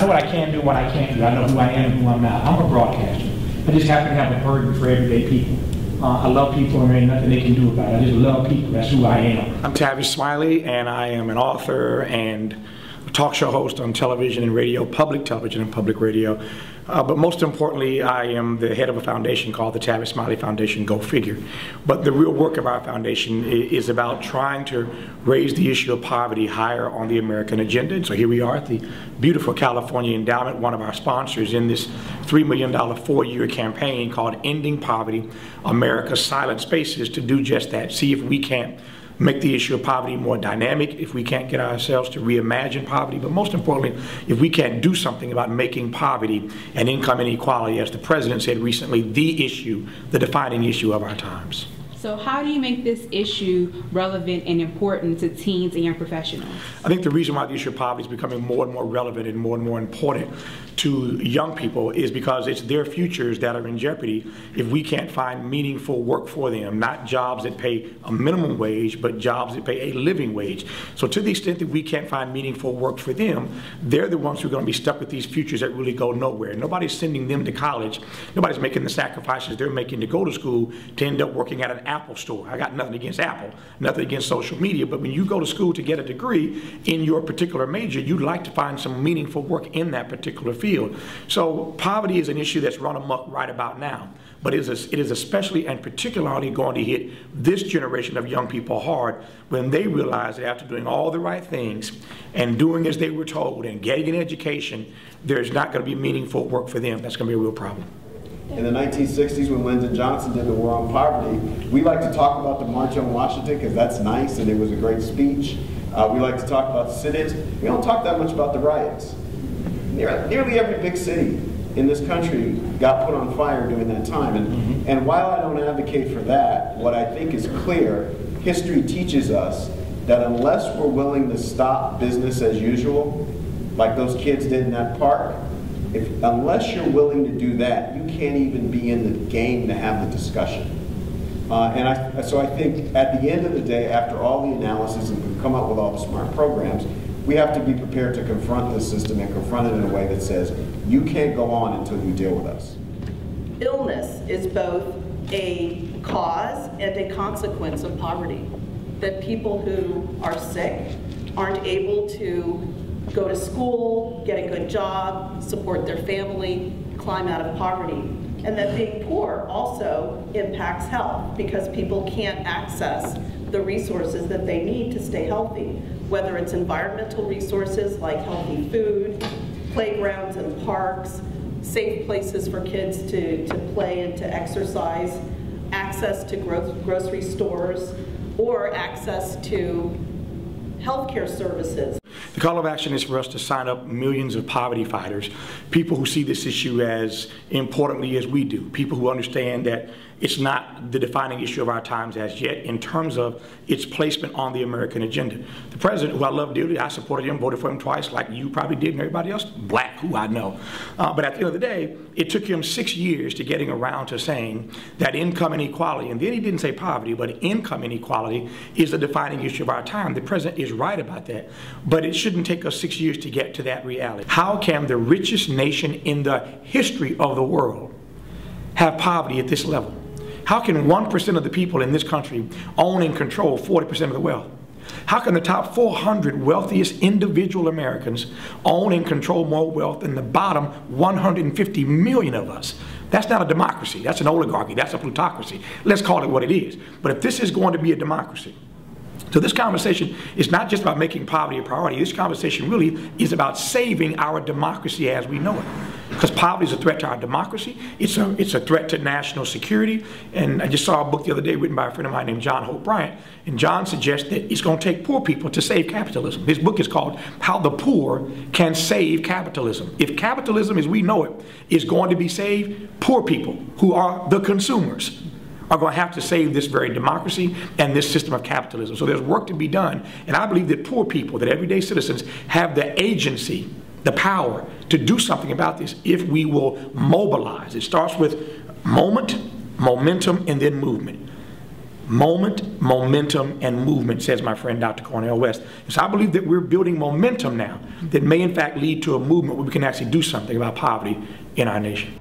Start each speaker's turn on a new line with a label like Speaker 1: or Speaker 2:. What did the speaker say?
Speaker 1: know what I can do and what I can't do. I know who I am and who I'm not. I'm a broadcaster. I just happen to have a burden for everyday people. I love people and there ain't nothing they can do about it. I just love people. That's who I am. I'm Tavis Smiley, and I am an author and a talk show host on television and radio, public television and public radio. But most importantly, I am the head of a foundation called the Tavis Smiley Foundation, go figure. But the real work of our foundation is about trying to raise the issue of poverty higher on the American agenda. And so here we are at the beautiful California Endowment, one of our sponsors in this $3 million 4-year campaign called Ending Poverty, America's Silent Spaces, to do just that. See if we can't make the issue of poverty more dynamic, if we can't get ourselves to reimagine poverty, but most importantly, if we can't do something about making poverty and income inequality, as the president said recently, the issue, the defining issue of our times.
Speaker 2: So how do you make this issue relevant and important to teens and young professionals?
Speaker 1: I think the reason why the issue of poverty is becoming more and more relevant and more important to young people is because it's their futures that are in jeopardy if we can't find meaningful work for them, not jobs that pay a minimum wage, but jobs that pay a living wage. So to the extent that we can't find meaningful work for them, they're the ones who are going to be stuck with these futures that really go nowhere. Nobody's sending them to college. Nobody's making the sacrifices they're making to go to school to end up working at an Apple store. I got nothing against Apple, nothing against social media, but when you go to school to get a degree in your particular major, you'd like to find some meaningful work in that particular field. So poverty is an issue that's run amok right about now, but it is especially and particularly going to hit this generation of young people hard when they realize that after doing all the right things and doing as they were told and getting an education, there's not going to be meaningful work for them. That's going to be a real problem.
Speaker 3: In the 1960s, when Lyndon Johnson did the War on Poverty, we like to talk about the March on Washington because that's nice and it was a great speech. We like to talk about the sit-ins. We don't talk that much about the riots. Nearly every big city in this country got put on fire during that time. And while I don't advocate for that, what I think is clear, history teaches us that unless we're willing to stop business as usual, like those kids did in that park, unless you're willing to do that, you can't even be in the game to have the discussion. So I think at the end of the day, after all the analysis and we've come up with all the smart programs, we have to be prepared to confront the system and confront it in a way that says, you can't go on until you deal with us.
Speaker 4: Illness is both a cause and a consequence of poverty. That people who are sick aren't able to go to school, get a good job, support their family, climb out of poverty. And that being poor also impacts health because people can't access the resources that they need to stay healthy, whether it's environmental resources like healthy food, playgrounds and parks, safe places for kids to play and to exercise, access to grocery stores, or access to healthcare services.
Speaker 1: The call of action is for us to sign up millions of poverty fighters, people who see this issue as importantly as we do, people who understand that it's not the defining issue of our times as yet in terms of its placement on the American agenda. The president, who I love dearly, I supported him, voted for him twice, like you probably did and everybody else, black, who I know. But at the end of the day, it took him 6 years to getting around to saying that income inequality, and then he didn't say poverty, but income inequality is the defining issue of our time. The president is right about that, but it shouldn't take us 6 years to get to that reality. How can the richest nation in the history of the world have poverty at this level? How can 1% of the people in this country own and control 40% of the wealth? How can the top 400 wealthiest individual Americans own and control more wealth than the bottom 150 million of us? That's not a democracy. That's an oligarchy. That's a plutocracy. Let's call it what it is. But if this is going to be a democracy, so this conversation is not just about making poverty a priority. This conversation really is about saving our democracy as we know it. Because poverty is a threat to our democracy. It's a threat to national security. And I just saw a book the other day written by a friend of mine named John Hope Bryant. And John suggests that it's going to take poor people to save capitalism. His book is called How the Poor Can Save Capitalism. If capitalism as we know it is going to be saved, poor people, who are the consumers, are going to have to save this very democracy and this system of capitalism. So there's work to be done. And I believe that poor people, that everyday citizens, have the agency, the power to do something about this if we will mobilize. It starts with momentum, and then movement. Moment, momentum, and movement, says my friend Dr. Cornel West. And so I believe that we're building momentum now that may in fact lead to a movement where we can actually do something about poverty in our nation.